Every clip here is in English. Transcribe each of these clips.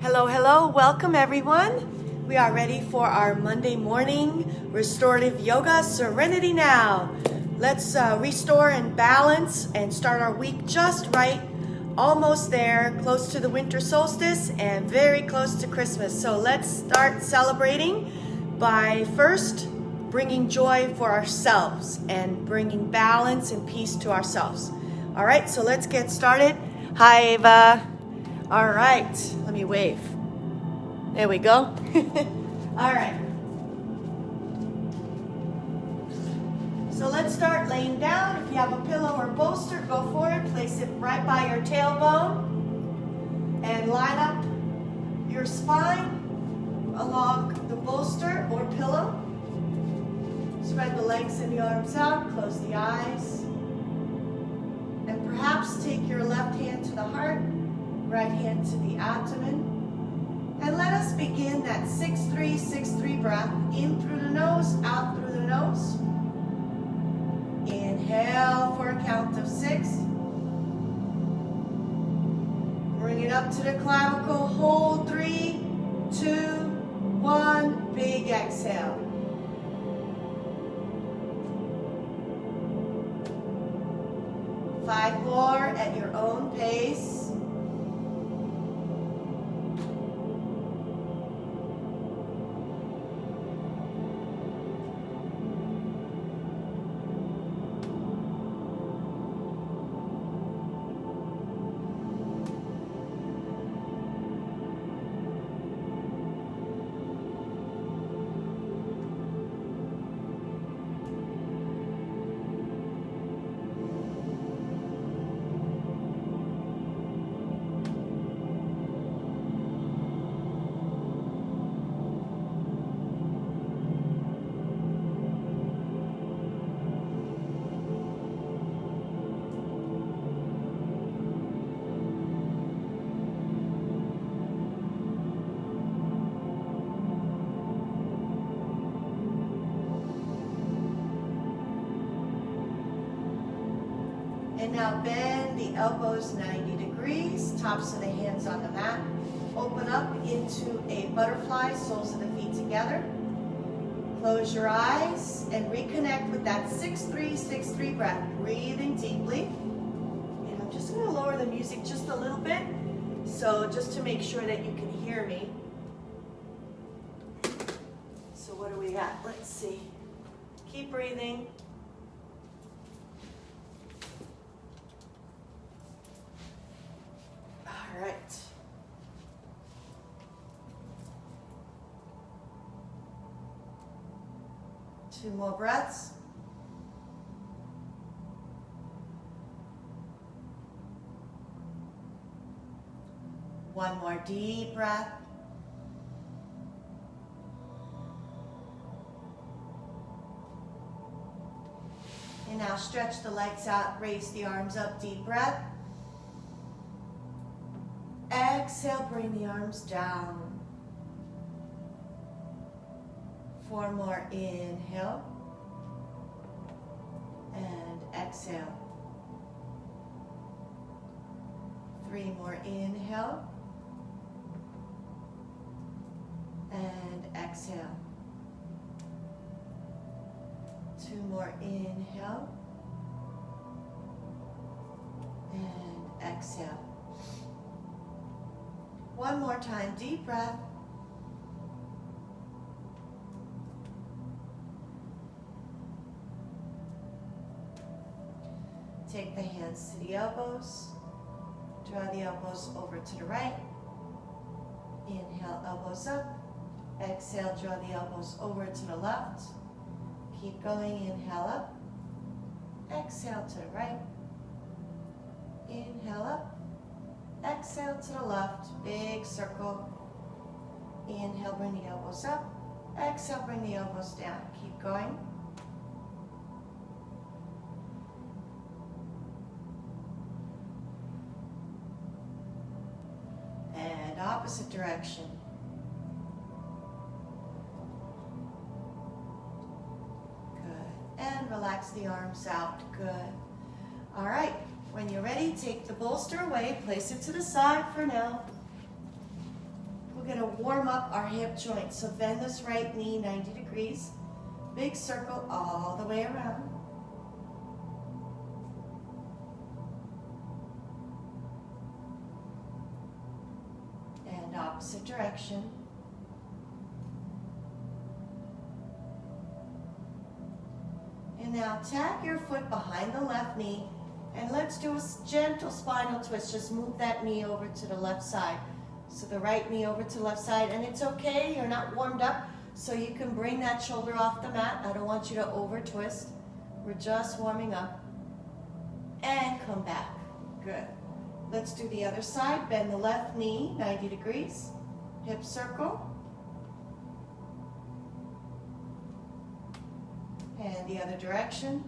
Hello, hello. Welcome, everyone. We are ready for our Monday morning restorative yoga, Serenity Now. Let's restore and balance and start our week just right. Almost there, close to the winter solstice and very close to Christmas. So let's start celebrating by first bringing joy for ourselves and bringing balance and peace to ourselves. All right, so let's get started. Hi, Ava. All right, let me wave. There we go. All right. So let's start laying down. If you have a pillow or bolster, go for it. Place it right by your tailbone and line up your spine along the bolster or pillow. Spread the legs and the arms out. Close the eyes. And perhaps take your left hand to the heart, right hand to the abdomen. And let us begin that 6-3, 6-3 breath. In through the nose, out through the nose. Inhale for a count of 6. Bring it up to the clavicle. Hold 3, 2, 1. Big exhale. Five more at your own pace. And now bend the elbows 90 degrees, tops of the hands on the mat. Open up into a butterfly, soles of the feet together. Close your eyes and reconnect with that 6-3, 6-3 breath. Breathing deeply. And I'm just going to lower the music just a little bit, so just to make sure that you can hear me. So what do we got? Let's see. Keep breathing. All right. Two more breaths. One more deep breath. And now stretch the legs out, raise the arms up, deep breath. Exhale, bring the arms down. 4 more, inhale. And exhale. 3 more, inhale. And exhale. 2 more, inhale. And exhale. One more time, deep breath. Take the hands to the elbows. Draw the elbows over to the right. Inhale, elbows up. Exhale, draw the elbows over to the left. Keep going, inhale up. Exhale to the right. Inhale up. Exhale to the left, big circle. Inhale, bring the elbows up. Exhale, bring the elbows down. Keep going. And opposite direction. Good. And relax the arms out. Good. All right. When you're ready, take the bolster away, place it to the side for now. we're going to warm up our hip joint. So bend this right knee 90 degrees. Big circle all the way around. And opposite direction. And now tap your foot behind the left knee, and let's do a gentle spinal twist. Just move that knee over to the left side. So the right knee over to the left side, and it's okay, you're not warmed up, so you can bring that shoulder off the mat. I don't want you to over twist. We're just warming up. And come back. Good. Let's do the other side. Bend the left knee 90 degrees. Hip circle. And the other direction.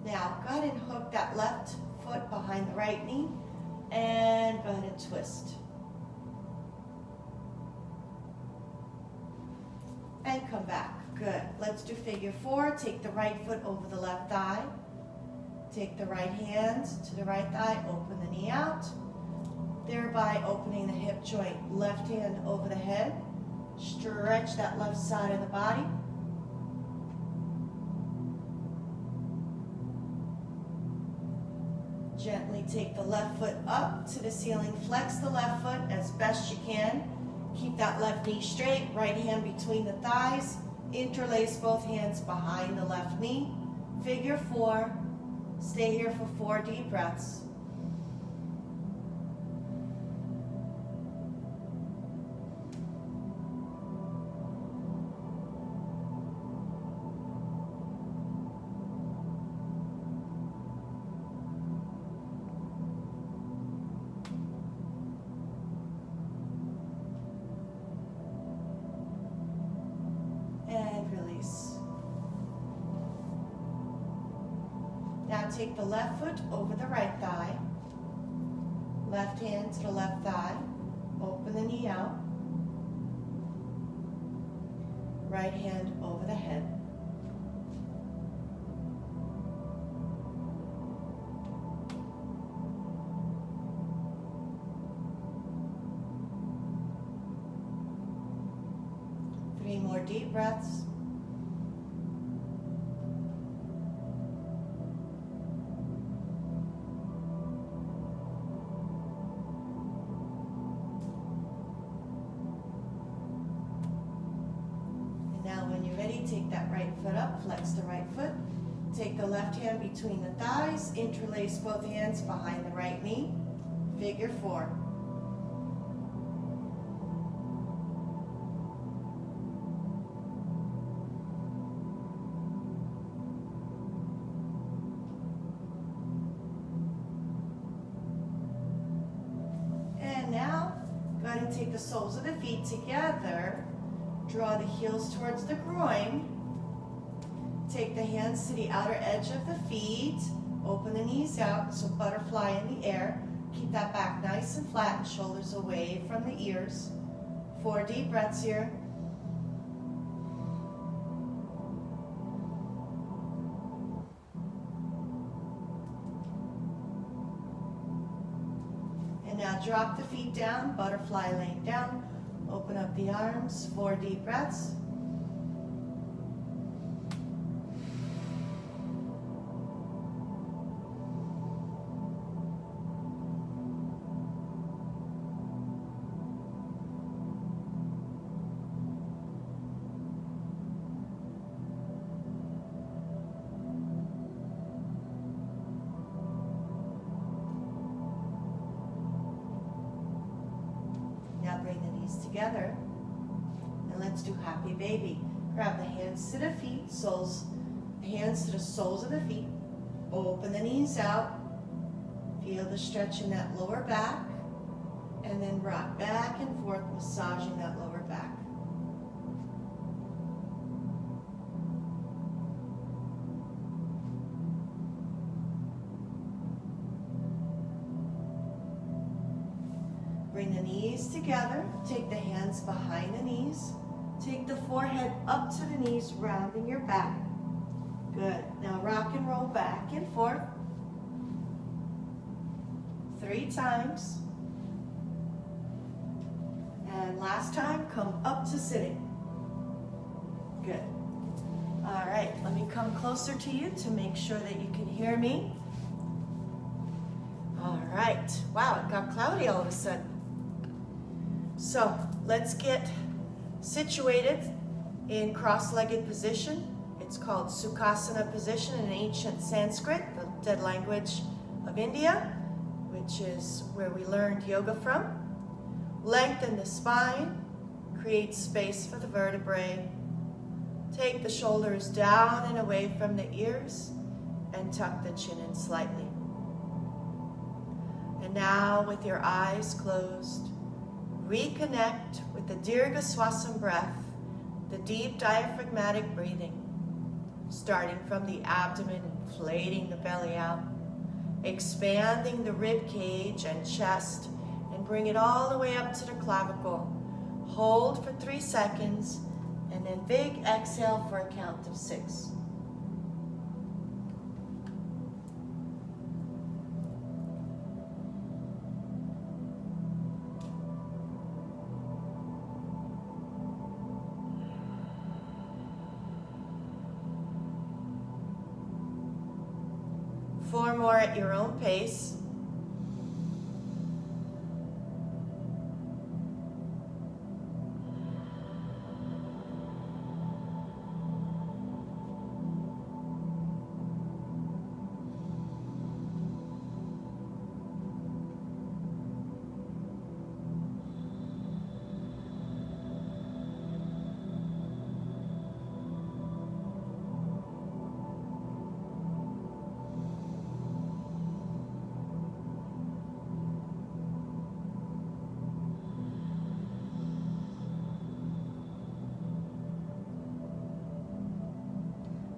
Now, go ahead and hook that left foot behind the right knee and go ahead and twist. And come back. Good. Let's do figure four. Take the right foot over the left thigh. Take the right hand to the right thigh. Open the knee out, thereby opening the hip joint. Left hand over the head. Stretch that left side of the body. Gently take the left foot up to the ceiling. Flex the left foot as best you can. Keep that left knee straight. Right hand between the thighs. Interlace both hands behind the left knee. Figure four. Stay here for 4 deep breaths. Now take the left foot over the right thigh. Left hand to the left thigh. Open the knee out. Right hand over the head. Three more deep breaths. Take that right foot up, flex the right foot. Take the left hand between the thighs, interlace both hands behind the right knee. Figure four. And now, go ahead and take the soles of the feet together. Draw the heels towards the groin. Take the hands to the outer edge of the feet. Open the knees out, so butterfly in the air. Keep that back nice and flat and shoulders away from the ears. 4 deep breaths here. And now drop the feet down, butterfly laying down. Open up the arms, 4 deep breaths. Now bring the knees together, and let's do happy baby. Grab the hands to the feet, hands to the soles of the feet. Open the knees out. Feel the stretch in that lower back, and then rock back and forth, massaging that lower back. Bring the knees together. Take the hands behind the knees. Take the forehead up to the knees, rounding your back. Good. Now rock and roll back and forth. 3 times. And last time, come up to sitting. Good. All right, let me come closer to you to make sure that you can hear me. All right. Wow, it got cloudy all of a sudden. So let's get situated in cross-legged position. It's called Sukhasana position in ancient Sanskrit, the dead language of India, which is where we learned yoga from. Lengthen the spine, create space for the vertebrae. Take the shoulders down and away from the ears and tuck the chin in slightly. And now with your eyes closed, reconnect with the Dirgha Swasam breath, the deep diaphragmatic breathing, starting from the abdomen, inflating the belly out, expanding the rib cage and chest, and bring it all the way up to the clavicle. Hold for 3 seconds, and then big exhale for a count of 6. Four more at your own pace.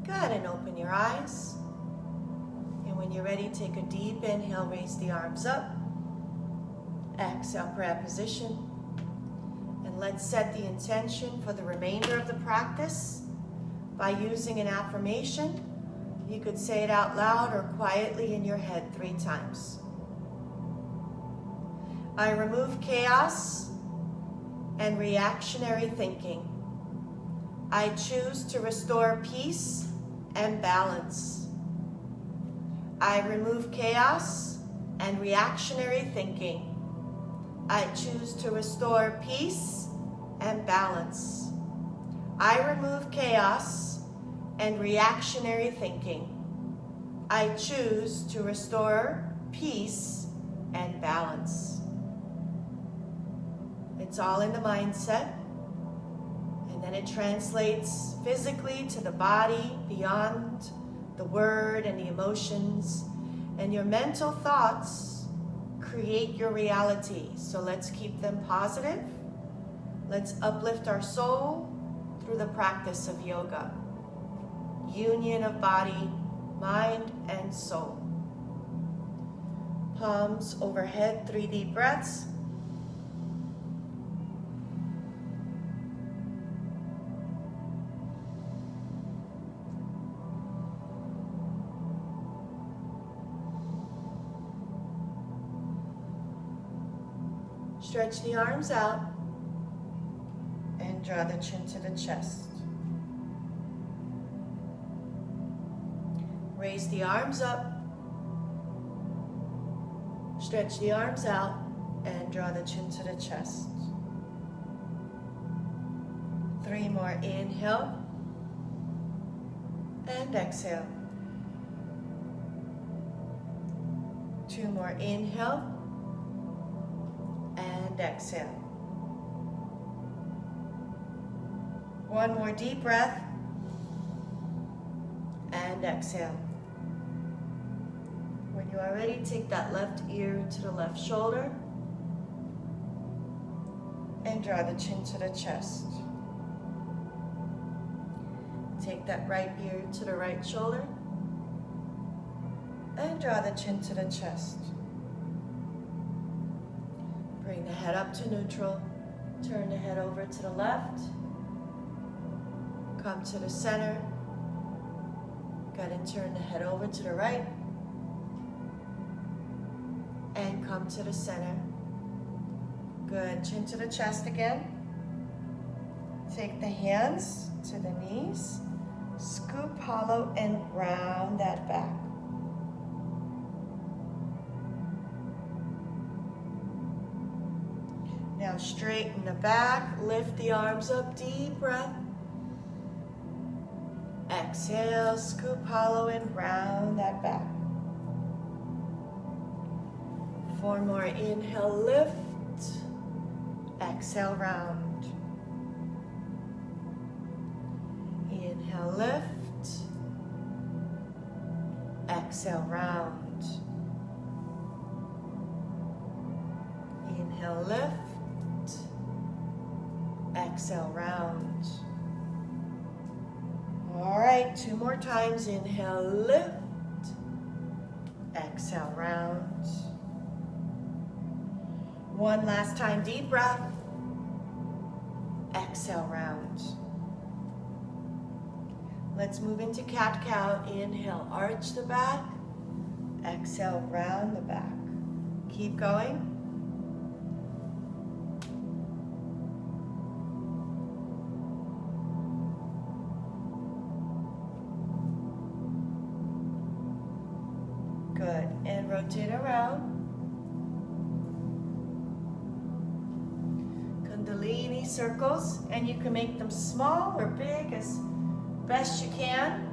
Good, and open your eyes. And when you're ready, take a deep inhale, raise the arms up. Exhale, prayer position. And let's set the intention for the remainder of the practice by using an affirmation. You could say it out loud or quietly in your head 3 times. I remove chaos and reactionary thinking. I choose to restore peace and balance. I remove chaos and reactionary thinking. I choose to restore peace and balance. I remove chaos and reactionary thinking. I choose to restore peace and balance. It's all in the mindset. And then it translates physically to the body, beyond the word and the emotions. And your mental thoughts create your reality. So let's keep them positive. Let's uplift our soul through the practice of yoga. Union of body, mind, and soul. Palms overhead, 3 deep breaths. Stretch the arms out and draw the chin to the chest. Raise the arms up, stretch the arms out, and draw the chin to the chest. 3 more, inhale and exhale. 2 more, inhale and exhale. 1 more deep breath and exhale. When you are ready, take that left ear to the left shoulder and draw the chin to the chest. Take that right ear to the right shoulder and draw the chin to the chest. Bring the head up to neutral. Turn the head over to the left. Come to the center. Go ahead and turn the head over to the right. And come to the center. Good, chin to the chest again. Take the hands to the knees. Scoop hollow and round that back. Now straighten the back, lift the arms up, deep breath. Exhale, scoop hollow and round that back. 4 more, inhale, lift. Exhale, round. Inhale, lift. Exhale, round. Inhale, lift. Exhale, round. All right, 2 more times. Inhale, lift. Exhale, round. 1 last time, deep breath. Exhale, round. Let's move into cat-cow. Inhale, arch the back. Exhale, round the back. Keep going. Good, and rotate around. Kundalini circles, and you can make them small or big as best you can.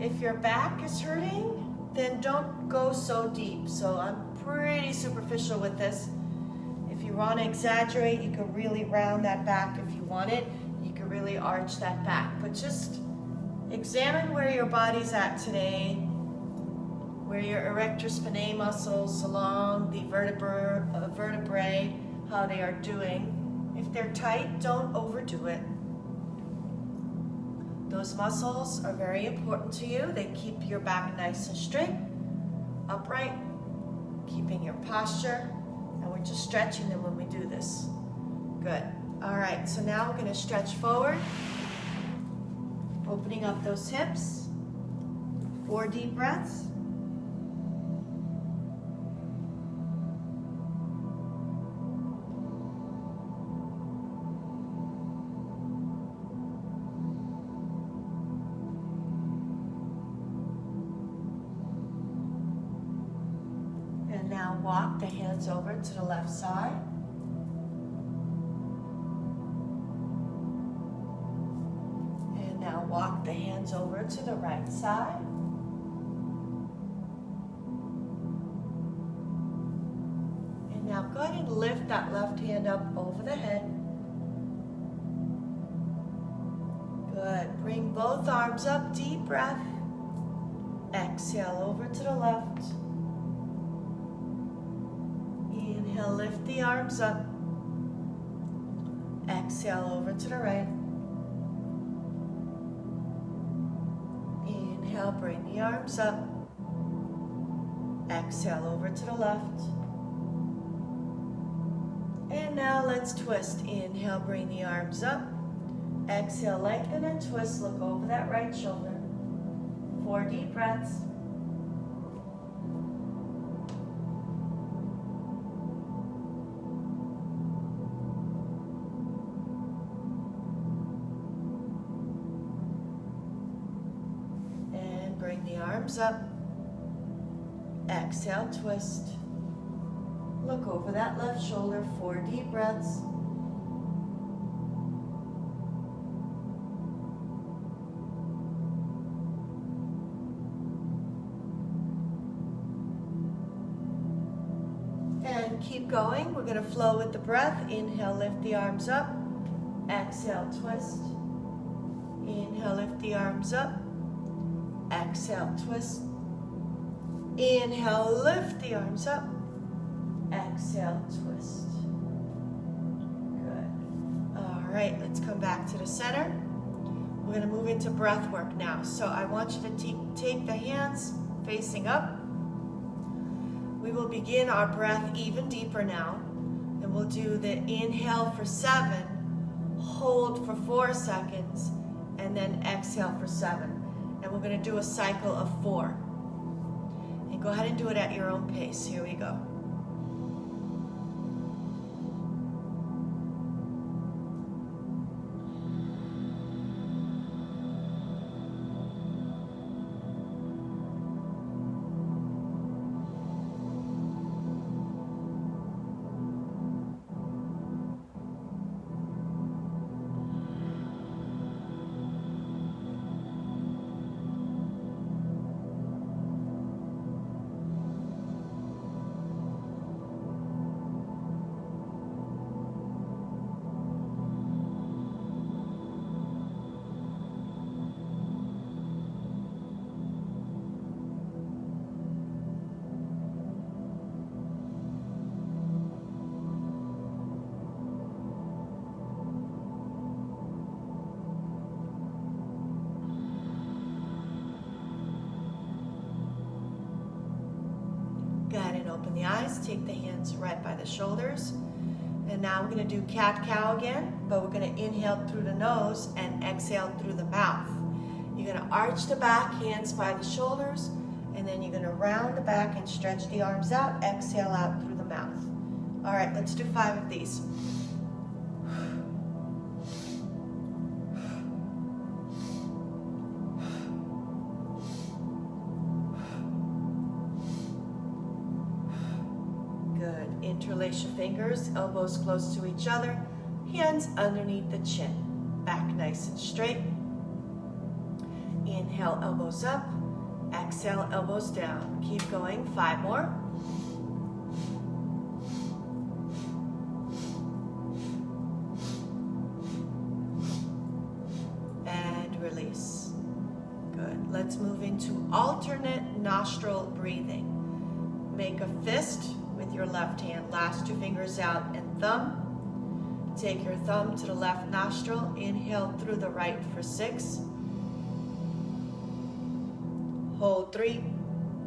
If your back is hurting, then don't go so deep. So I'm pretty superficial with this. If you want to exaggerate, you can really round that back. If you want it, you can really arch that back. But just examine where your body's at today, where your erector spinae muscles along the vertebrae, how they are doing. If they're tight, don't overdo it. Those muscles are very important to you. They keep your back nice and straight, upright, keeping your posture, and we're just stretching them when we do this. Good. All right, so now we're going to stretch forward, opening up those hips. 4 deep breaths. Now walk the hands over to the left side. And now walk the hands over to the right side. And now go ahead and lift that left hand up over the head. Good. Bring both arms up, deep breath. Exhale over to the left. Inhale, lift the arms up. Exhale over to the right. Inhale, bring the arms up. Exhale over to the left. And now let's twist. Inhale, bring the arms up. Exhale, lengthen and twist. Look over that right shoulder. 4 deep breaths. Bring the arms up. Exhale, twist. Look over that left shoulder, 4 deep breaths. And keep going. We're going to flow with the breath. Inhale, lift the arms up. Exhale, twist. Inhale, lift the arms up. Exhale, twist. Inhale, lift the arms up. Exhale, twist. Good. All right, let's come back to the center. We're going to move into breath work now. So I want you to take the hands facing up. We will begin our breath even deeper now. And we'll do the inhale for 7, hold for 4 seconds, and then exhale for 7. And we're going to do a cycle of 4. And go ahead and do it at your own pace. Here we go. open the eyes, take the hands right by the shoulders. And now I'm going to do cat-cow again, but we're going to inhale through the nose and exhale through the mouth. You're going to arch the back, hands by the shoulders, and then you're going to round the back and stretch the arms out, exhale out through the mouth. All right, let's do 5 of these. Good. Interlace your fingers, elbows close to each other, hands underneath the chin. Back nice and straight. Inhale, elbows up. Exhale, elbows down. Keep going. 5 more. And release. Good. Let's move into alternate nostril breathing. Make a fist with your left hand. Last 2 fingers out and thumb. Take your thumb to the left nostril. Inhale through the right for 6. Hold 3,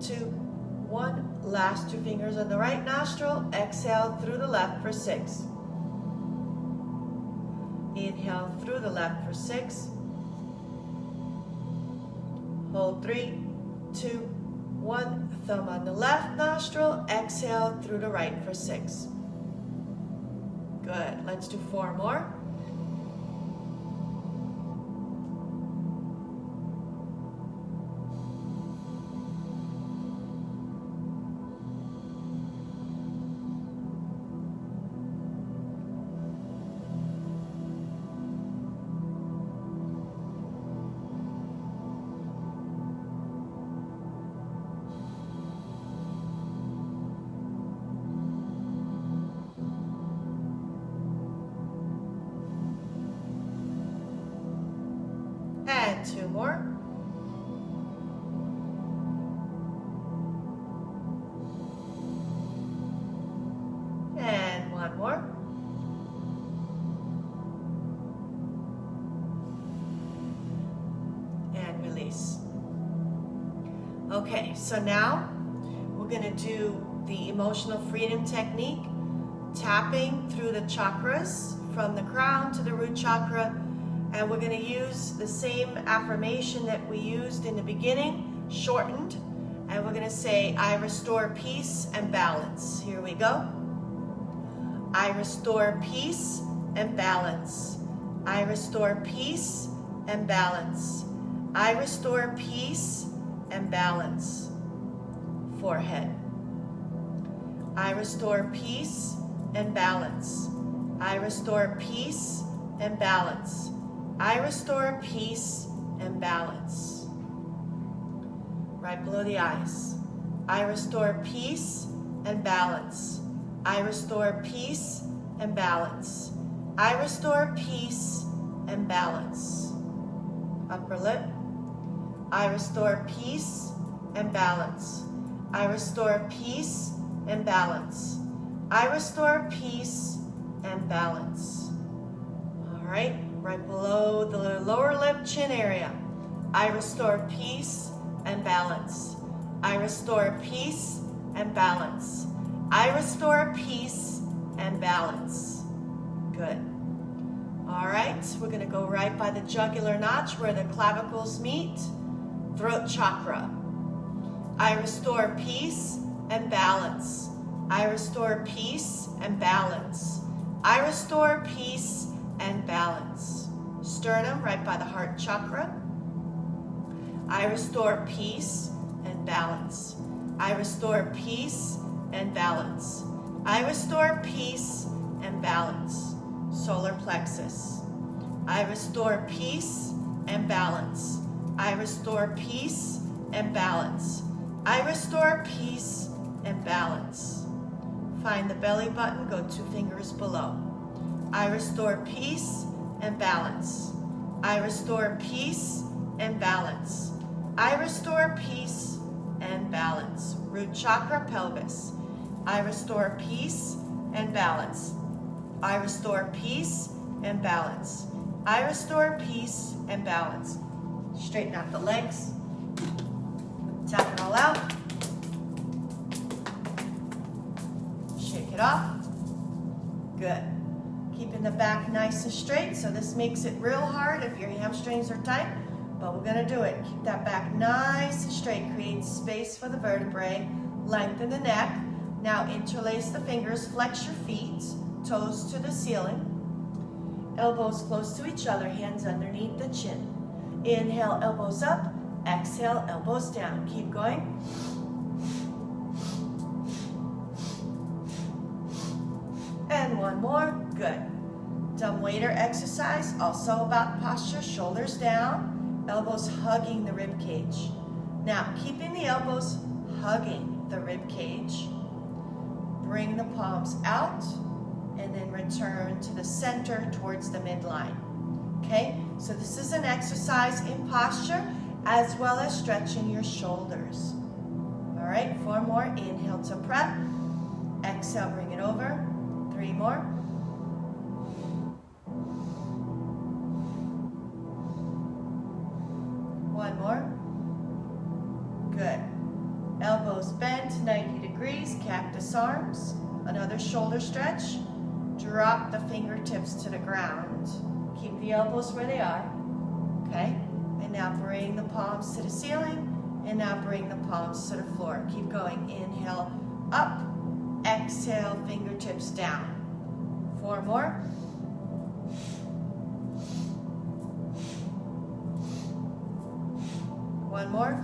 2, 1. Last 2 fingers on the right nostril. Exhale through the left for 6. Inhale through the left for 6. Hold 3, 2, 1. Thumb on the left nostril. Exhale through the right for 6. Good. Let's do 4 more. And 2 more. And 1 more. And release. Okay, so now we're going to do the emotional freedom technique, tapping through the chakras from the crown to the root chakra. And we're going to use the same affirmation that we used in the beginning, shortened. And we're going to say, I restore peace and balance. Here we go. I restore peace and balance. I restore peace and balance. I restore peace and balance. Forehead. I restore peace and balance. I restore peace and balance. I restore peace and balance. Right below the eyes. I restore peace and balance. I restore peace and balance. I restore peace and balance. Upper lip. I restore peace and balance. I restore peace and balance. I restore peace and balance. All right. Right below the lower lip, chin area. I restore peace and balance. I restore peace and balance. I restore peace and balance. Good. All right, we're going to go right by the jugular notch where the clavicles meet. Throat chakra. I restore peace and balance. I restore peace and balance. I restore peace and balance. Sternum, right by the heart chakra. I restore peace and balance. I restore peace and balance. I restore peace and balance. Solar plexus. I restore peace and balance. I restore peace and balance. I restore peace and balance. Find the belly button, go 2 fingers below. I restore peace and balance. I restore peace and balance. I restore peace and balance. Root chakra, pelvis. I restore peace and balance. I restore peace and balance. I restore peace and balance. Straighten out the legs. Tap it all out. it off. Good. Keeping the back nice and straight. So this makes it real hard if your hamstrings are tight, but we're gonna do it. Keep that back nice and straight. Create space for the vertebrae. Lengthen the neck. Now interlace the fingers, flex your feet, toes to the ceiling. Elbows close to each other, hands underneath the chin. Inhale, elbows up. Exhale, elbows down. Keep going. And one more. Good. Dumbwaiter exercise, also about posture, shoulders down, elbows hugging the rib cage. Now, keeping the elbows hugging the rib cage, bring the palms out, and then return to the center towards the midline. Okay, so this is an exercise in posture as well as stretching your shoulders. All right, 4 more. Inhale to prep. Exhale, bring it over. 3 more. One more. Good. Elbows bent 90 degrees, cactus arms. Another shoulder stretch. Drop the fingertips to the ground. Keep the elbows where they are. Okay? And now bring the palms to the ceiling. And now bring the palms to the floor. Keep going. Inhale up. Exhale, fingertips down. 4 more. One more.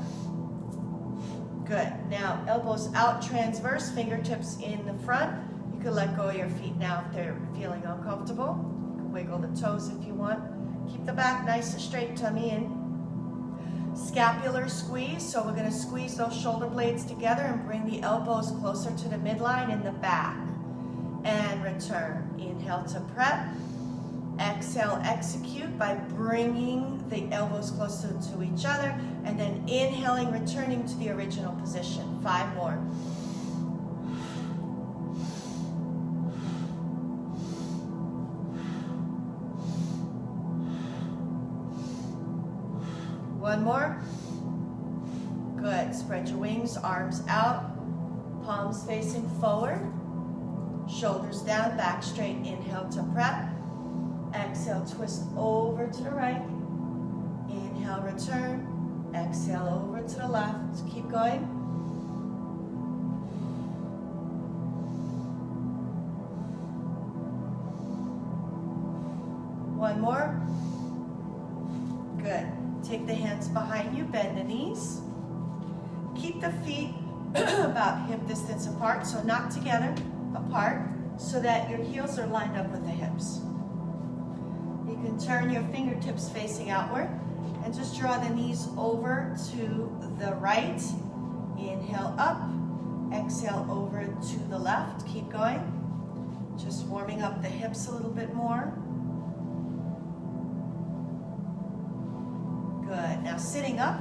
Good. Now elbows out transverse, fingertips in the front. You can let go of your feet now if they're feeling uncomfortable. You can wiggle the toes if you want. Keep the back nice and straight, tummy in. Scapular squeeze, so we're going to squeeze those shoulder blades together and bring the elbows closer to the midline in the back. And return. Inhale to prep. Exhale, execute by bringing the elbows closer to each other, and then inhaling, returning to the original position. 5 more. One more. Good. Spread your wings, arms out, palms facing forward, shoulders down, back straight. Inhale to prep. Exhale, twist over to the right. Inhale, return. Exhale, over to the left. Keep going. One more. Good. Take the hands behind you, bend the knees. Keep the feet about hip distance apart, so not together, apart, so that your heels are lined up with the hips. You can turn your fingertips facing outward and just draw the knees over to the right. Inhale up, exhale over to the left. Keep going. Just warming up the hips a little bit more. Good. Now sitting up.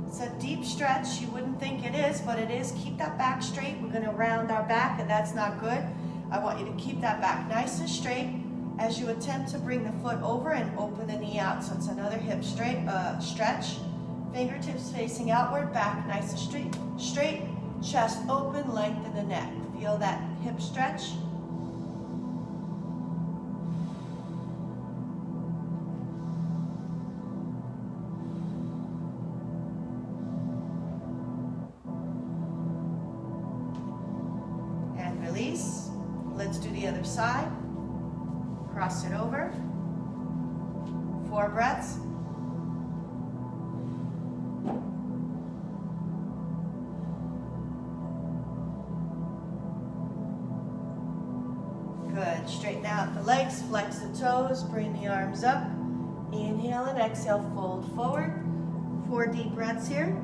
It's a deep stretch. You wouldn't think it is, but it is. Keep that back straight. We're going to round our back, and that's not good. I want you to keep that back nice and straight as you attempt to bring the foot over and open the knee out. So it's another hip stretch. Fingertips facing outward, back nice and straight. Chest open, lengthen the neck. Feel that hip stretch. And release. Let's do the other side. Cross it over. 4 breaths. Good. Straighten out the legs, flex the toes, bring the arms up. Inhale and exhale, fold forward. 4 deep breaths here.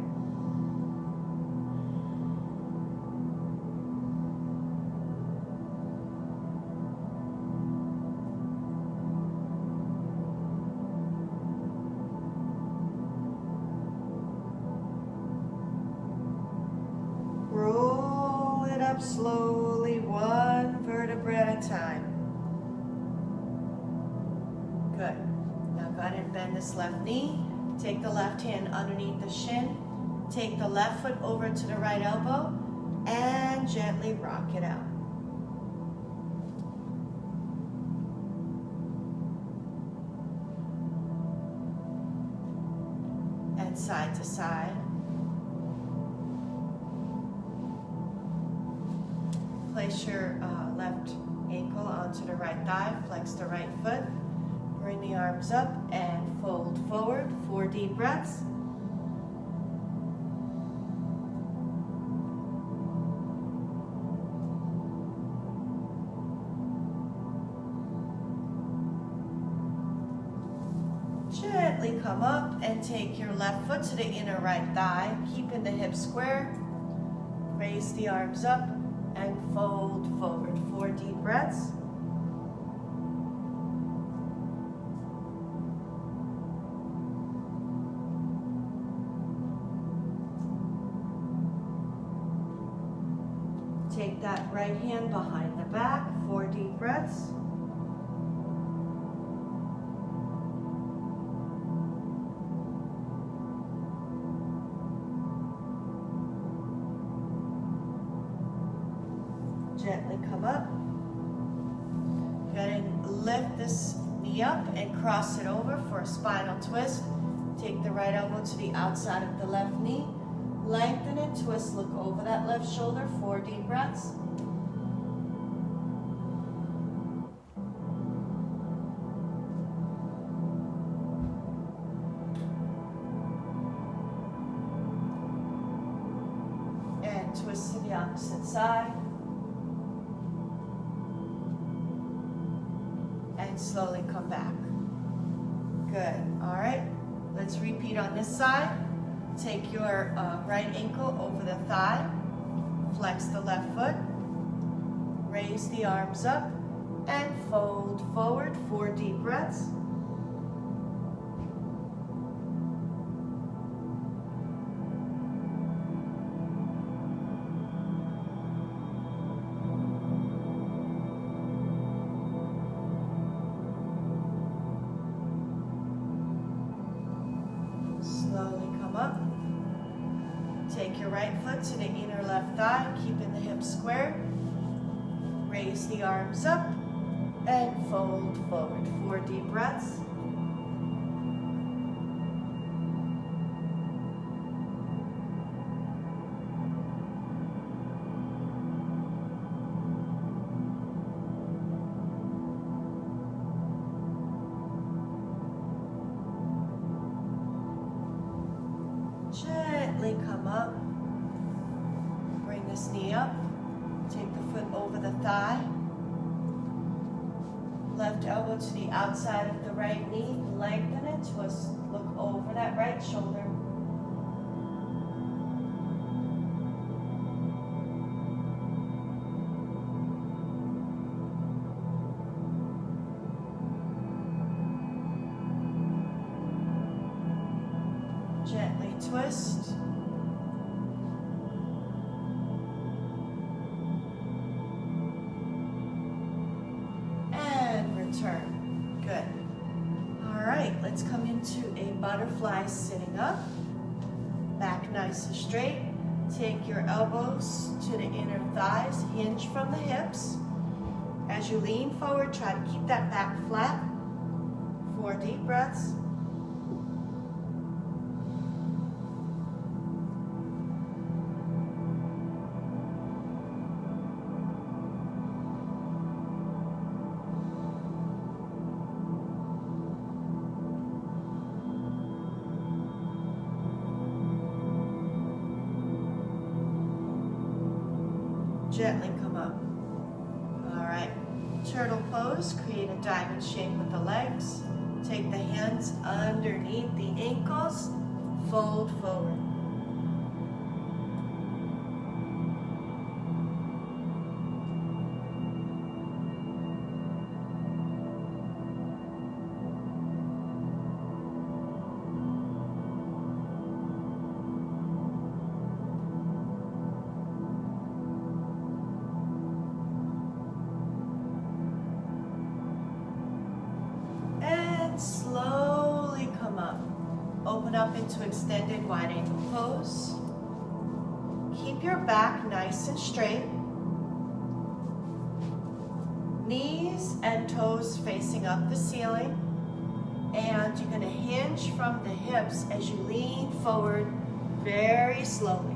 Roll it up slowly, 1 vertebra at a time. Good. Now go ahead and bend this left knee. Take the left hand underneath the shin. Take the left foot over to the right elbow and gently rock it out. side to side. Place your left ankle onto the right thigh, flex the right foot, bring the arms up and fold forward, 4 deep breaths. Gently come up and take your left foot to the inner right thigh, keeping the hips square. Raise the arms up and fold forward, 4 deep breaths. Take that right hand behind the back, 4 deep breaths. Gently come up. Go ahead and lift this knee up and cross it over for a spinal twist. Take the right elbow to the outside of the left knee. Lengthen and twist, look over that left shoulder, 4 deep breaths. And twist to the opposite side. And slowly come back. Good, all right. Let's repeat on this side. Take your right ankle over the thigh, flex the left foot, raise the arms up, and fold forward, 4 deep breaths. Slowly come up. Take your right foot to the inner left thigh, keeping the hips square. Raise the arms up and fold forward, 4 deep breaths. Gently come up, bring this knee up, take the foot over the thigh, left elbow to the outside of the right knee, lengthen it, twist, look over that right shoulder. Gently twist. And return. Good. All right, let's come into a butterfly sitting up. Back nice and straight. Take your elbows to the inner thighs, hinge from the hips. As you lean forward, try to keep that back flat. 4 deep breaths. Gently come up. All right, turtle pose, create a diamond shape with the legs. Take the hands underneath the ankles, fold forward. Slowly come up. Open up into extended wide angle pose. Keep your back nice and straight. Knees and toes facing up the ceiling. And you're going to hinge from the hips as you lean forward very slowly.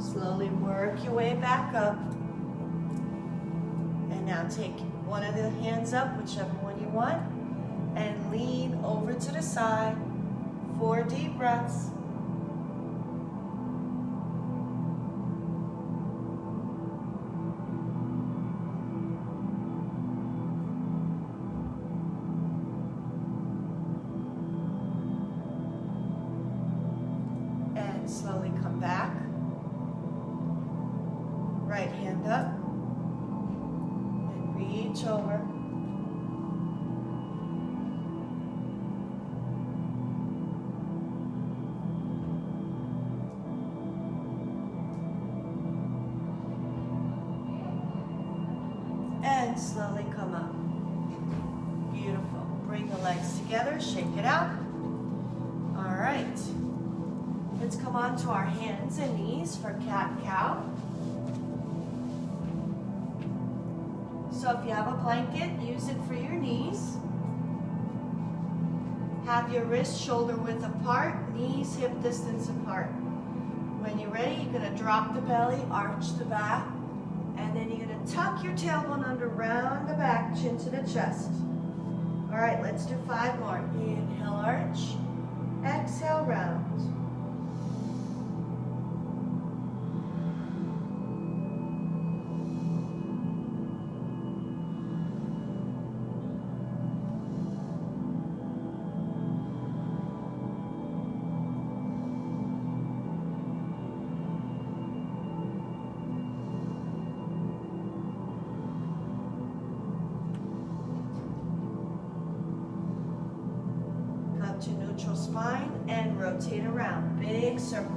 Slowly work your way back up. And now take one of the hands up, whichever one you want, and lean over to the side. 4 deep breaths. And slowly come back. Right hand up and reach over. And slowly come up. Beautiful. Bring the legs together, shake it out. All right. Let's come on to our hands and knees for cat-cow. So if you have a blanket, use it for your knees. Have your wrists shoulder width apart, knees hip distance apart. When you're ready, you're going to drop the belly, arch the back, and then you're going to tuck your tailbone under, round the back, chin to the chest. All right, let's do 5 more. Inhale, arch. Exhale, round. To neutral spine and rotate around. Big circle.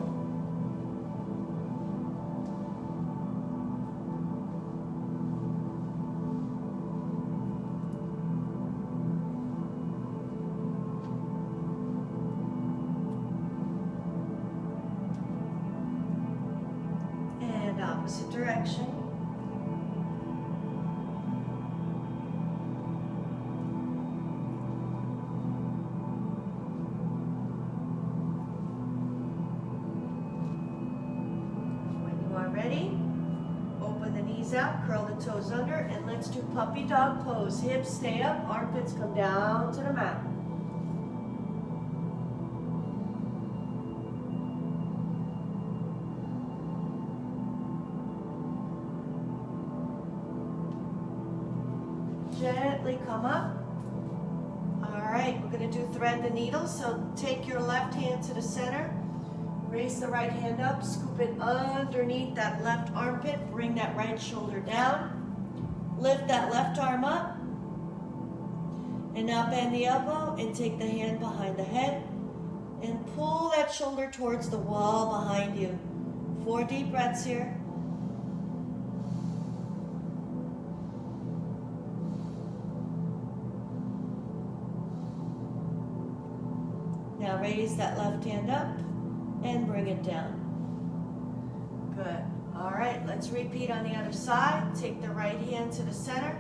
And opposite direction. Ready? Open the knees out, curl the toes under, and let's do puppy dog pose. Hips stay up, armpits come down to the mat. Gently come up. All right, we're going to do thread the needle. So take your left hand to the center. Raise the right hand up, scoop it underneath that left armpit, bring that right shoulder down, lift that left arm up, and now bend the elbow and take the hand behind the head and pull that shoulder towards the wall behind you. 4 deep breaths here. Now raise that left hand up and bring it down. Good. All right, let's repeat on the other side. Take the right hand to the center.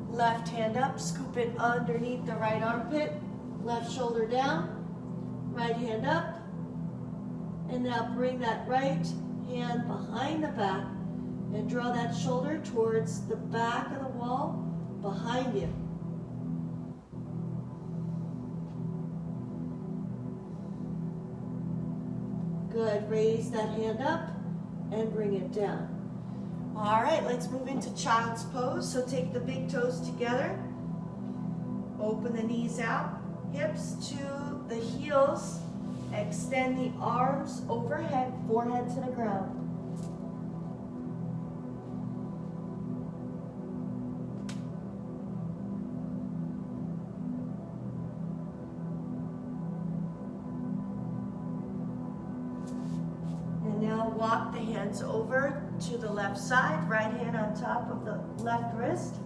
Left hand up, scoop it underneath the right armpit. Left shoulder down. Right hand up. And now bring that right hand behind the back and draw that shoulder towards the back of the wall behind you. Good, raise that hand up and bring it down. All right, let's move into child's pose. So take the big toes together. Open the knees out, hips to the heels. Extend the arms overhead, forehead to the ground. walk the hands over to the left side, right hand on top of the left wrist.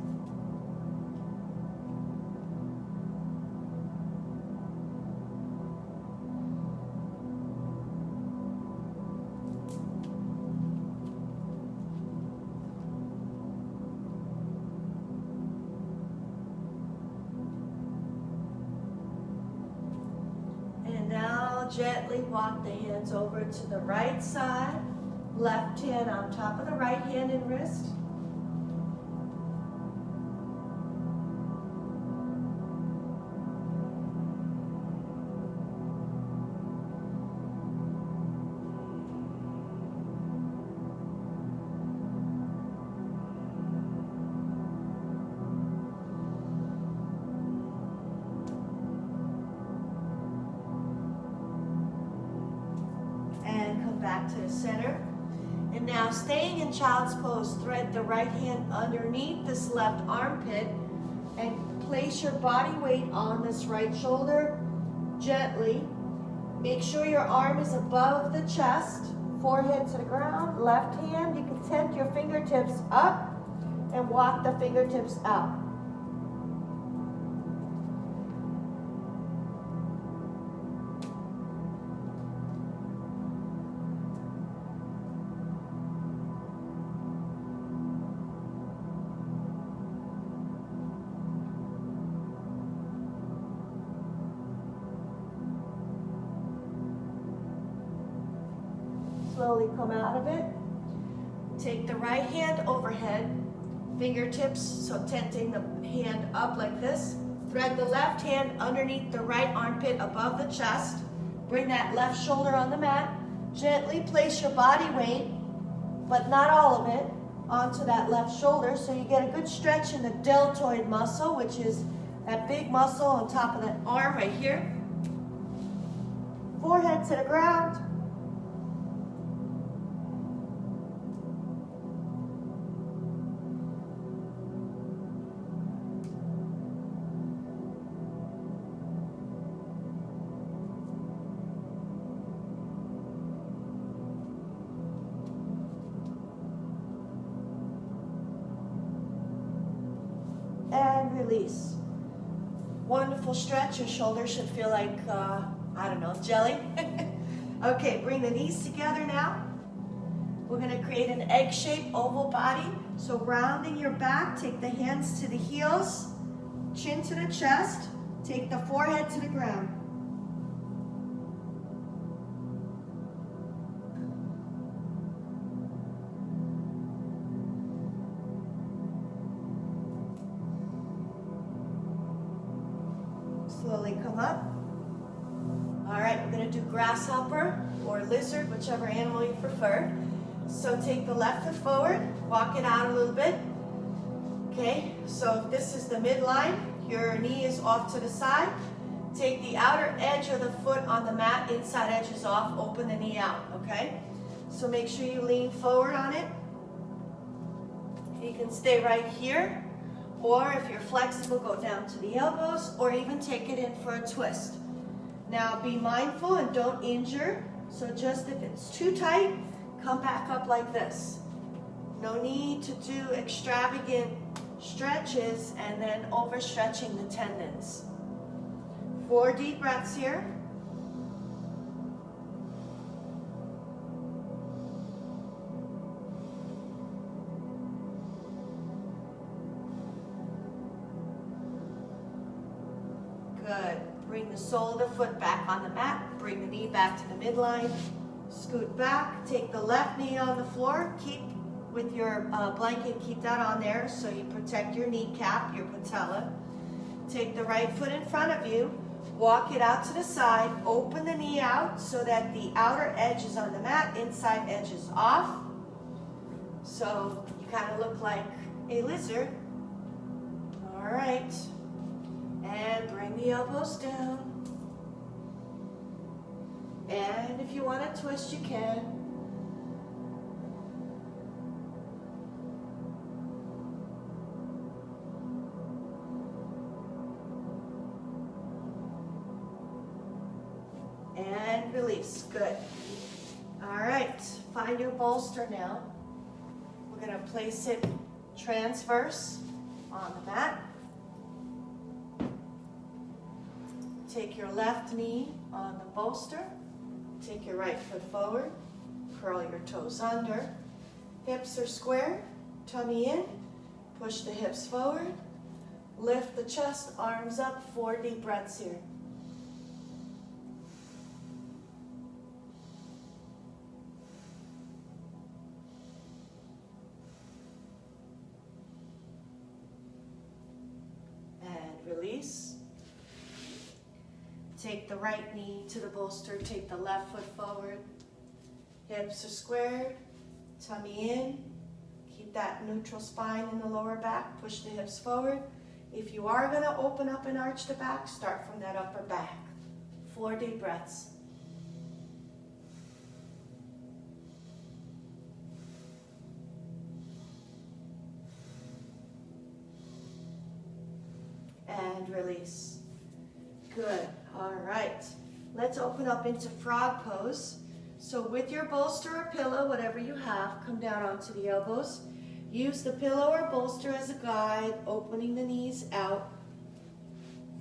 Gently walk the hands over to the right side, left hand on top of the right hand and wrist. Back to the center. And now staying in child's pose, thread the right hand underneath this left armpit and place your body weight on this right shoulder gently. Make sure your arm is above the chest, forehead to the ground, left hand. You can tent your fingertips up and walk the fingertips out. Slowly come out of it. Take the right hand overhead, fingertips, so tenting the hand up like this. Thread the left hand underneath the right armpit above the chest. Bring that left shoulder on the mat. Gently place your body weight, but not all of it, onto that left shoulder so you get a good stretch in the deltoid muscle, which is that big muscle on top of that arm right here. Forehead to the ground. And release. Wonderful stretch. Your shoulders should feel like, I don't know, jelly. Okay, bring the knees together now. We're going to create an egg-shaped oval body. So rounding your back, take the hands to the heels, chin to the chest, take the forehead to the ground. Slowly come up. All right, we're going to do grasshopper or lizard, whichever animal you prefer. So take the left foot forward, walk it out a little bit. Okay, so if this is the midline, your knee is off to the side. Take the outer edge of the foot on the mat, inside edge is off, open the knee out, okay? So make sure you lean forward on it. You can stay right here. Or if you're flexible, go down to the elbows, or even take it in for a twist. Now be mindful and don't injure. So just if it's too tight, come back up like this. No need to do extravagant stretches and then overstretching the tendons. 4 deep breaths here. Good. Bring the sole of the foot back on the mat. Bring the knee back to the midline. Scoot back. Take the left knee on the floor. Keep with your blanket, keep that on there so you protect your kneecap, your patella. Take the right foot in front of you. Walk it out to the side. Open the knee out so that the outer edge is on the mat, inside edge is off. So you kind of look like a lizard. All right. And bring the elbows down. And if you want to twist, you can. And release. Good. All right, find your bolster now. We're going to place it transverse on the mat. Take your left knee on the bolster. Take your right foot forward. Curl your toes under. Hips are square. Tummy in. Push the hips forward. Lift the chest, arms up. 4 deep breaths here. And release. Take the right knee to the bolster. Take the left foot forward. Hips are squared. Tummy in. Keep that neutral spine in the lower back. Push the hips forward. If you are going to open up and arch the back, start from that upper back. 4 deep breaths. And release. Good. All right. Let's open up into frog pose. So with your bolster or pillow, whatever you have, come down onto the elbows. Use the pillow or bolster as a guide, opening the knees out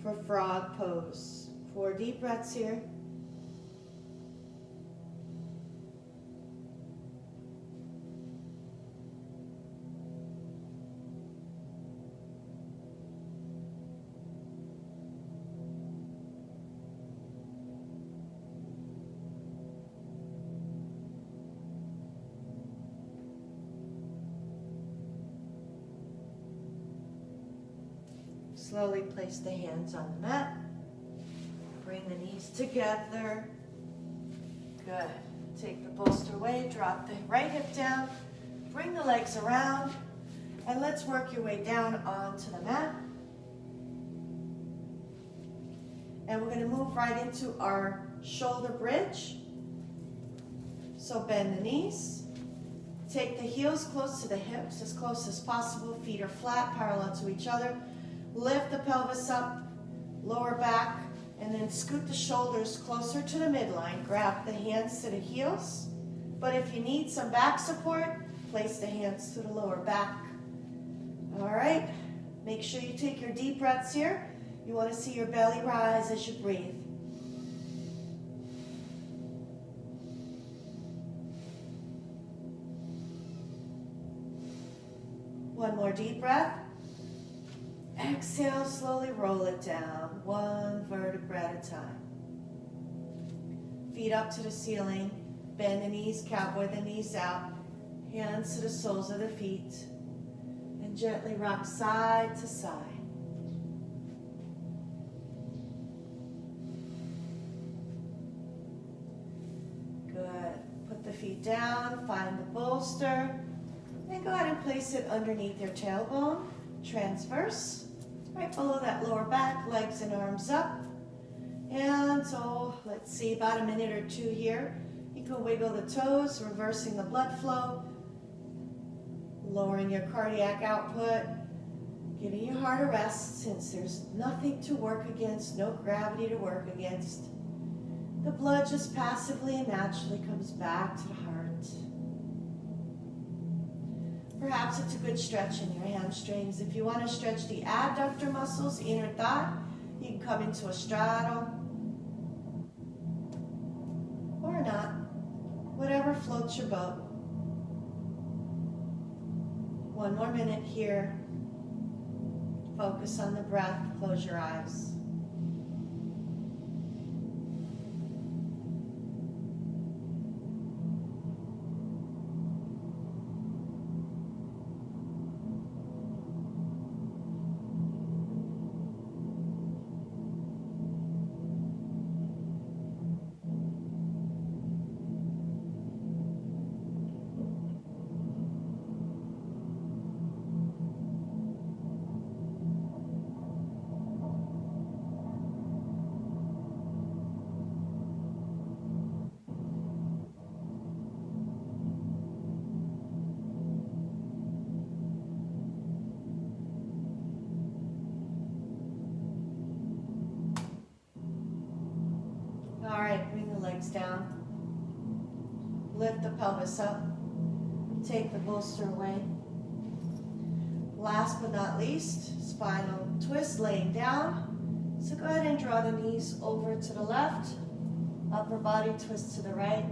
for frog pose. 4 deep breaths here. Slowly place the hands on the mat. Bring the knees together. Good. Take the bolster away. Drop the right hip down. Bring the legs around. And let's work your way down onto the mat. And we're going to move right into our shoulder bridge. So bend the knees. Take the heels close to the hips, as close as possible. Feet are flat, parallel to each other. Lift the pelvis up, lower back, and then scoot the shoulders closer to the midline. Grab the hands to the heels. But if you need some back support, place the hands to the lower back. All right, make sure you take your deep breaths here. You want to see your belly rise as you breathe. One more deep breath. Exhale, slowly roll it down, 1 vertebra at a time. Feet up to the ceiling, bend the knees, cowboy the knees out, hands to the soles of the feet, and gently rock side to side. Good. Put the feet down, find the bolster, and go ahead and place it underneath your tailbone, transverse. Right below that lower back, legs and arms up. And so, let's see, about a minute or 2 here. You can wiggle the toes, reversing the blood flow, lowering your cardiac output, giving your heart a rest since there's nothing to work against, no gravity to work against. The blood just passively and naturally comes back to the heart. Perhaps it's a good stretch in your hamstrings. If you want to stretch the abductor muscles, inner thigh, you can come into a straddle. Or not. Whatever floats your boat. 1 more minute here. Focus on the breath. Close your eyes. All right, bring the legs down. Lift the pelvis up. Take the bolster away. Last but not least, spinal twist, laying down. So go ahead and draw the knees over to the left. Upper body twist to the right.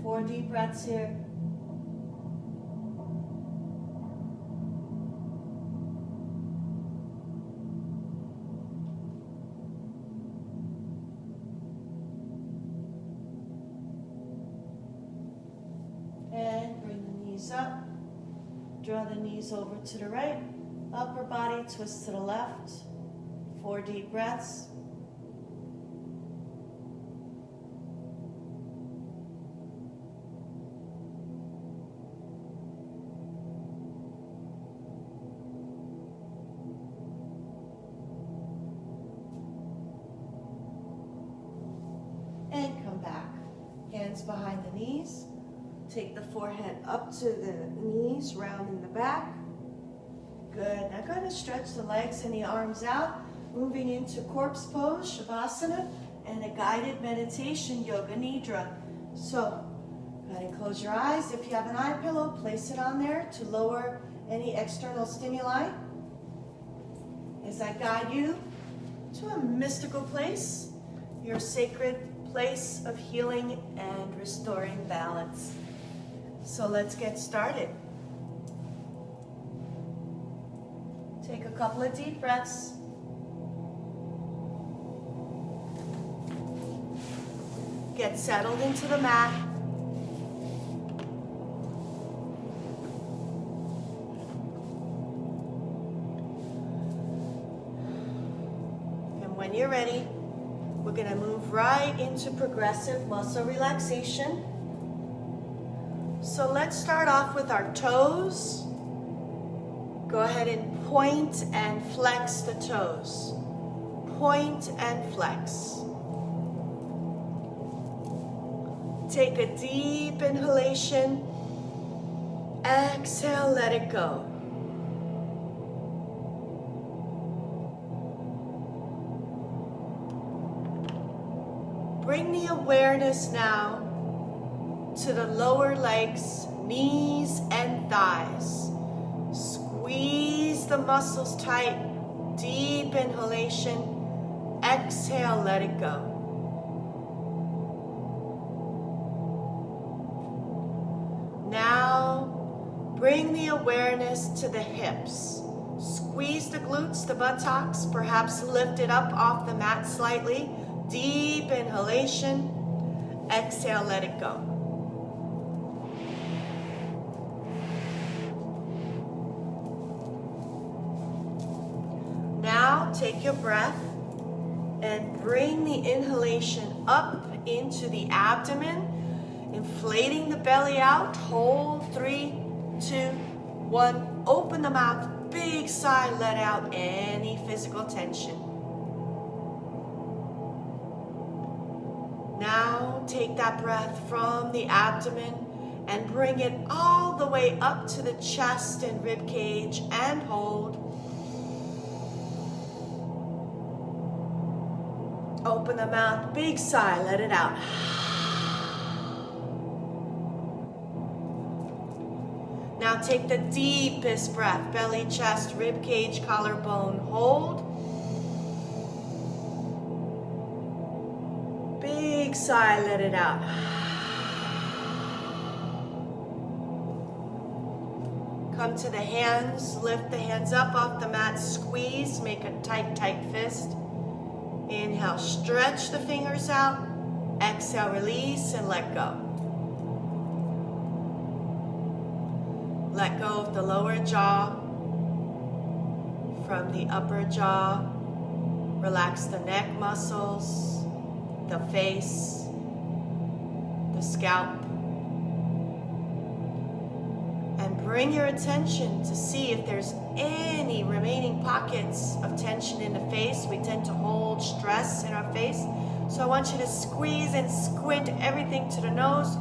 4 deep breaths here. And bring the knees up. Draw the knees over to the right. Upper body twist to the left. 4 deep breaths. And come back. Hands behind the knees. Take the forehead up to the knees, rounding the back. Good. Now go ahead and stretch the legs and the arms out, moving into corpse pose, Shavasana, and a guided meditation, Yoga Nidra. So go ahead and close your eyes. If you have an eye pillow, place it on there to lower any external stimuli. As I guide you to a mystical place, your sacred place of healing and restoring balance. So let's get started. Take a couple of deep breaths. Get settled into the mat. And when you're ready, we're going to move right into progressive muscle relaxation. So let's start off with our toes. Go ahead and point and flex the toes. Point and flex. Take a deep inhalation. Exhale, let it go. Bring the awareness now to the lower legs, knees and thighs. Squeeze the muscles tight. Deep inhalation. Exhale, let it go. Now, bring the awareness to the hips. Squeeze the glutes, the buttocks, perhaps lift it up off the mat slightly. Deep inhalation. Exhale, let it go. Now take your breath and bring the inhalation up into the abdomen, inflating the belly out. Hold 3, 2, 1. Open the mouth, big sigh, let out any physical tension. Now take that breath from the abdomen and bring it all the way up to the chest and rib cage and hold. Open the mouth, big sigh, let it out. Now take the deepest breath, belly, chest, rib cage, collarbone, hold. Big sigh, let it out. Come to the hands, lift the hands up off the mat, squeeze, make a tight, tight fist. Inhale, stretch the fingers out. Exhale, release and let go. Let go of the lower jaw from the upper jaw. Relax the neck muscles, the face, the scalp. And bring your attention to see if there's any remaining pockets of tension in the face. We tend to hold stress in our face. So I want you to squeeze and squint everything to the nose.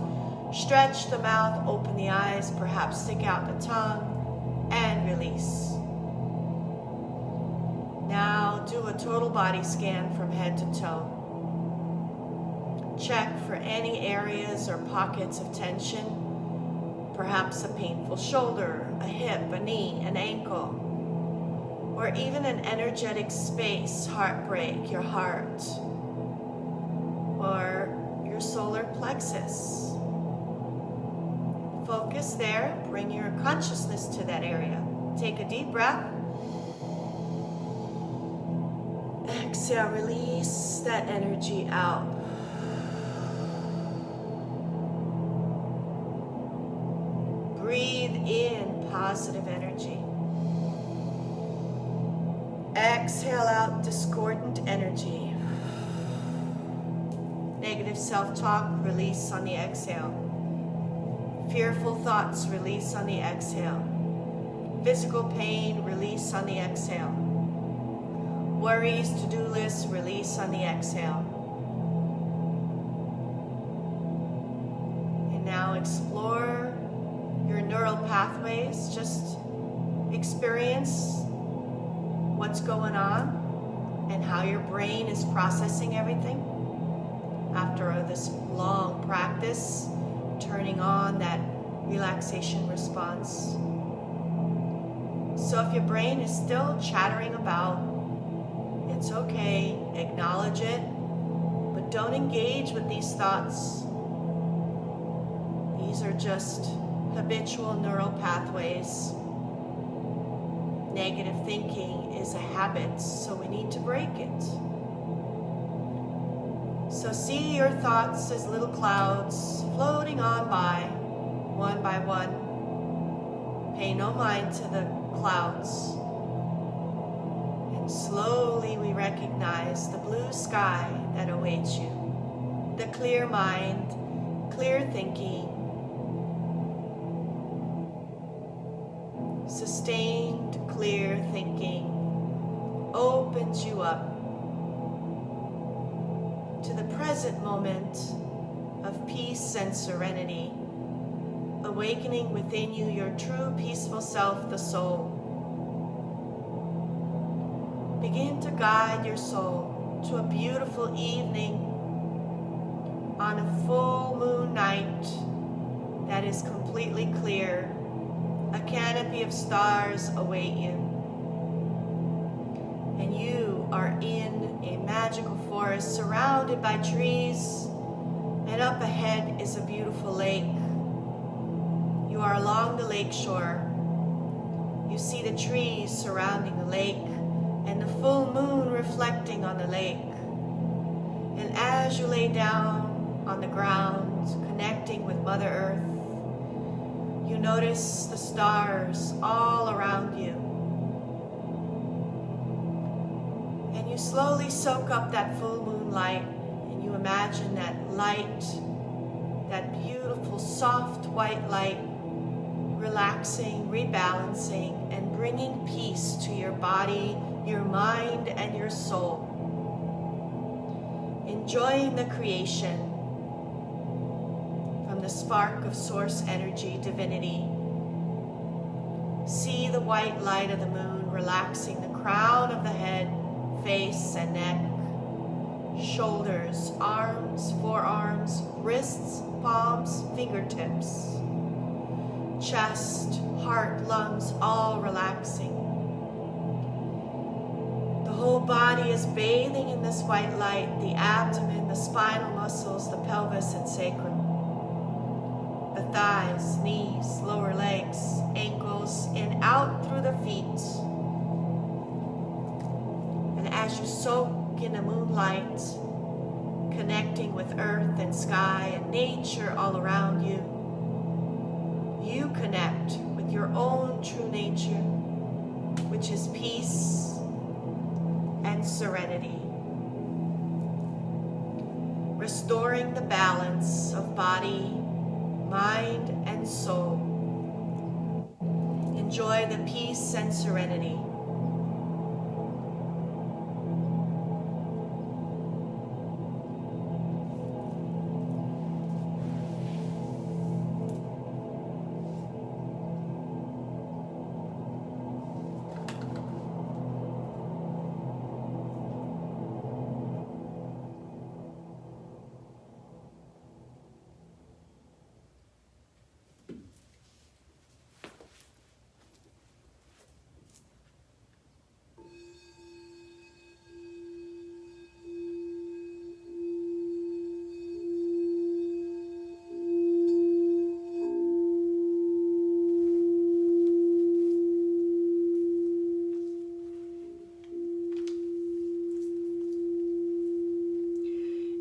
Stretch the mouth, open the eyes, perhaps stick out the tongue, and release. Now do a total body scan from head to toe. Check for any areas or pockets of tension, perhaps a painful shoulder, a hip, a knee, an ankle, or even an energetic space, heartbreak, your heart, or your solar plexus. Focus there, bring your consciousness to that area. Take a deep breath. Exhale, release that energy out. Breathe in positive energy. Exhale out discordant energy. Negative self-talk, release on the exhale. Fearful thoughts, release on the exhale. Physical pain, release on the exhale. Worries, to-do lists, release on the exhale. And now explore your neural pathways. Just experience what's going on and how your brain is processing everything after this long practice, turning on that relaxation response. So if your brain is still chattering about, it's okay, acknowledge it, but don't engage with these thoughts. These are just habitual neural pathways. Negative thinking is a habit, so we need to break it. So see your thoughts as little clouds floating on by one. Pay no mind to the clouds. And slowly we recognize the blue sky that awaits you. The clear mind, clear thinking, sustained, clear thinking opens you up to the present moment of peace and serenity, awakening within you your true peaceful self, the soul. Begin to guide your soul to a beautiful evening on a full moon night that is completely clear. A canopy of stars await you. And you are in a magical forest surrounded by trees, and up ahead is a beautiful lake. You are along the lake shore. You see the trees surrounding the lake and the full moon reflecting on the lake. And as you lay down on the ground, connecting with Mother Earth, you notice the stars all around you. And you slowly soak up that full moon light, and you imagine that light, that beautiful soft white light, relaxing, rebalancing, and bringing peace to your body, your mind, and your soul. Enjoying the creation from the spark of source energy, divinity. See the white light of the moon relaxing the crown of the head, face and neck, shoulders, arms, forearms, wrists, palms, fingertips, chest, heart, lungs, all relaxing. The whole body is bathing in this white light, the abdomen, the spinal muscles, the pelvis and sacrum, the thighs, knees, lower legs, ankles, and out through the feet. And as you soak in the moonlight, connecting with earth and sky and nature all around you, you connect with your own true nature, which is peace and serenity. Restoring the balance of body, mind, and soul. Enjoy the peace and serenity.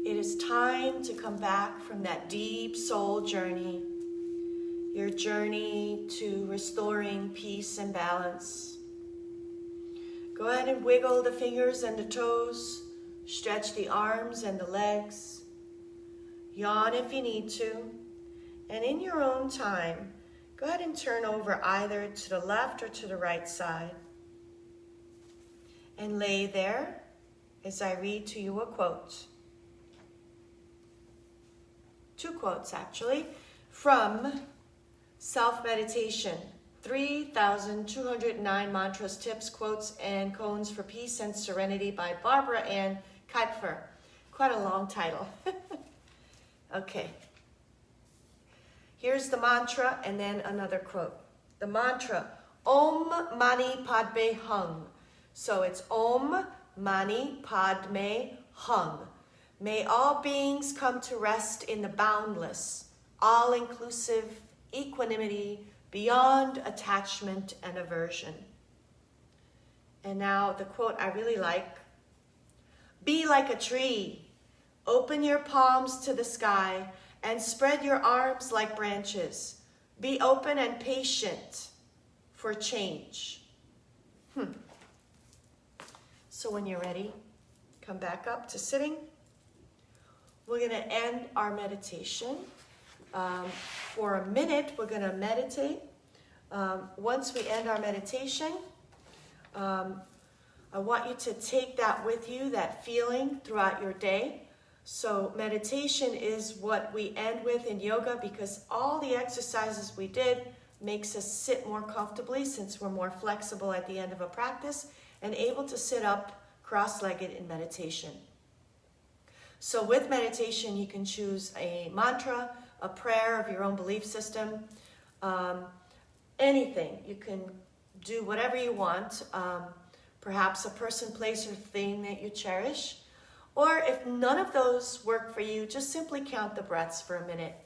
it is time to come back from that deep soul journey, your journey to restoring peace and balance. Go ahead and wiggle the fingers and the toes, stretch the arms and the legs, yawn if you need to, and in your own time, go ahead and turn over either to the left or to the right side. And lay there as I read to you a quote. Two quotes actually, from Self-Meditation, 3,209 Mantras, Tips, Quotes, and Koans for Peace and Serenity by Barbara Ann Kuiper. Quite a long title. Okay. Here's the mantra and then another quote. The mantra, Om Mani Padme Hum. So it's Om Mani Padme Hum. May all beings come to rest in the boundless, all-inclusive equanimity beyond attachment and aversion. And now the quote I really like. Be like a tree. Open your palms to the sky and spread your arms like branches. Be open and patient for change. So when you're ready, come back up to sitting. We're going to end our meditation. For a minute, we're going to meditate. Once we end our meditation, I want you to take that with you, that feeling throughout your day. So meditation is what we end with in yoga because all the exercises we did makes us sit more comfortably since we're more flexible at the end of a practice and able to sit up cross-legged in meditation. So with meditation, you can choose a mantra, a prayer of your own belief system, anything. You can do whatever you want, perhaps a person, place, or thing that you cherish. Or if none of those work for you, just simply count the breaths for a minute.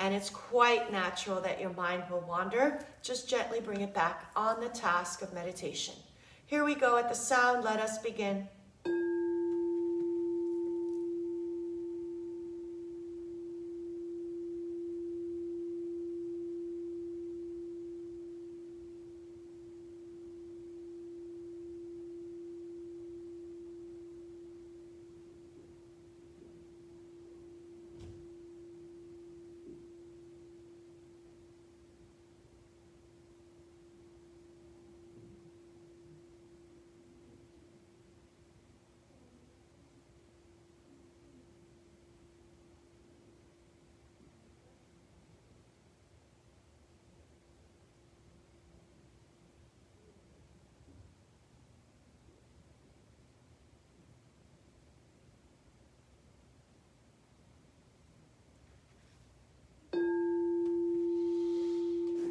And it's quite natural that your mind will wander. Just gently bring it back on the task of meditation. Here we go at the sound. Let us begin.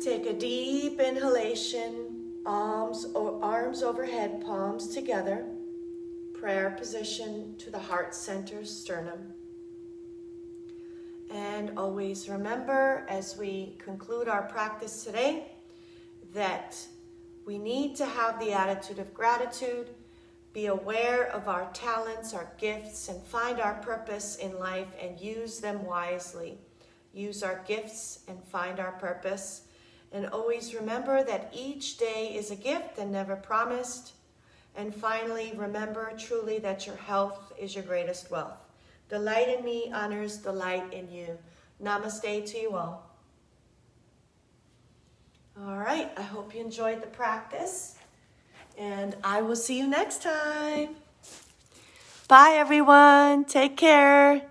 Take a deep inhalation, arms overhead, palms together, prayer position to the heart center, sternum. And always remember, as we conclude our practice today, that we need to have the attitude of gratitude, be aware of our talents, our gifts, and find our purpose in life and use them wisely. Use our gifts and find our purpose. And always remember that each day is a gift and never promised. And finally, remember truly that your health is your greatest wealth. The light in me honors the light in you. Namaste to you all. All right, I hope you enjoyed the practice. And I will see you next time. Bye, everyone. Take care.